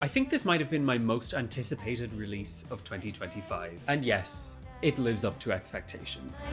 I think this might have been my most anticipated release of 2025. And yes, it lives up to expectations.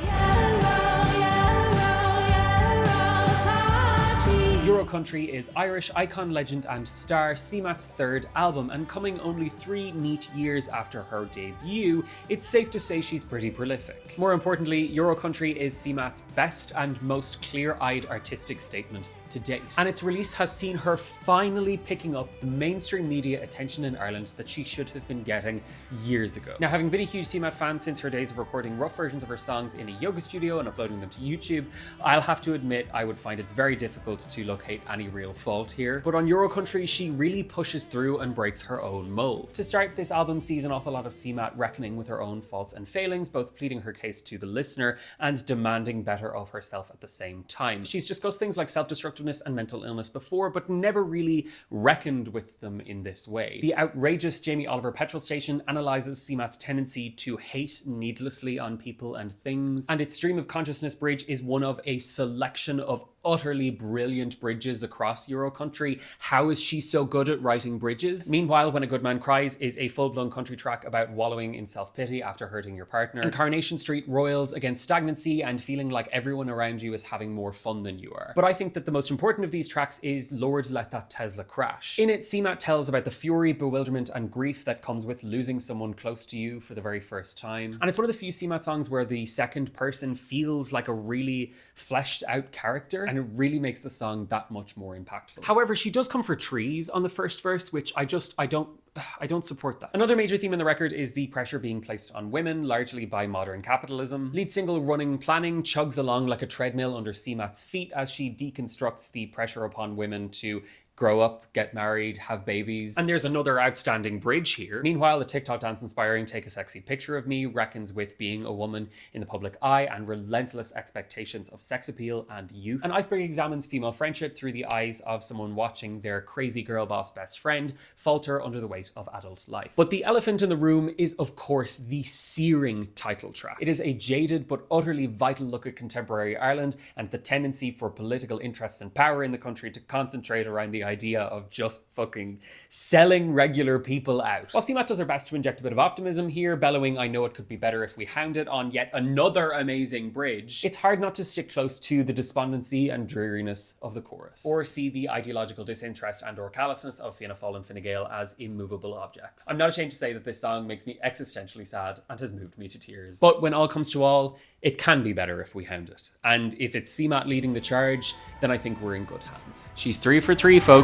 Euro Country is Irish icon, legend and star CMAT's third album, and coming only 3 neat years after her debut, it's safe to say she's pretty prolific. More importantly, Euro Country is CMAT's best and most clear-eyed artistic statement to date, and its release has seen her finally picking up the mainstream media attention in Ireland that she should have been getting years ago. Now, having been a huge CMAT fan since her days of recording rough versions of her songs in a yoga studio and uploading them to YouTube, I'll have to admit I would find it very difficult to locate any real fault here. But on Euro Country, she really pushes through and breaks her own mold. To start, this album sees an awful lot of CMAT reckoning with her own faults and failings, both pleading her case to the listener and demanding better of herself at the same time. She's discussed things like self-destructiveness and mental illness before, but never really reckoned with them in this way. The outrageous Jamie Oliver petrol station analyzes CMAT's tendency to hate needlessly on people and things, and its stream of consciousness bridge is one of a selection of utterly brilliant bridges across Euro Country. How is she so good at writing bridges? Meanwhile, When a Good Man Cries is a full-blown country track about wallowing in self-pity after hurting your partner. And Carnation Street roils against stagnancy and feeling like everyone around you is having more fun than you are. But I think that the most important of these tracks is Lord Let That Tesla Crash. In it, CMAT tells about the fury, bewilderment and grief that comes with losing someone close to you for the very first time. And it's one of the few CMAT songs where the second person feels like a really fleshed out character, and it really makes the song that much more impactful. However, she does come for trees on the first verse, which I don't support that. Another major theme in the record is the pressure being placed on women, largely by modern capitalism. Lead single Running Planning chugs along like a treadmill under CMAT's feet as she deconstructs the pressure upon women to grow up, get married, have babies. And there's another outstanding bridge here. Meanwhile, the TikTok dance inspiring Take a Sexy Picture of Me reckons with being a woman in the public eye and relentless expectations of sex appeal and youth. And Iceberg examines female friendship through the eyes of someone watching their crazy girl boss best friend falter under the weight of adult life. But the elephant in the room is, of course, the searing title track. It is a jaded but utterly vital look at contemporary Ireland and the tendency for political interests and power in the country to concentrate around the idea of just fucking selling regular people out. While CMAT does her best to inject a bit of optimism here, bellowing "I know it could be better if we hounded" on yet another amazing bridge, it's hard not to stick close to the despondency and dreariness of the chorus, or see the ideological disinterest and or callousness of Fianna Fáil and Fine Gael as immovable objects. I'm not ashamed to say that this song makes me existentially sad and has moved me to tears. But when all comes to all, it can be better if we hound it. And if it's CMAT leading the charge, then I think we're in good hands. She's 3 for 3, folks.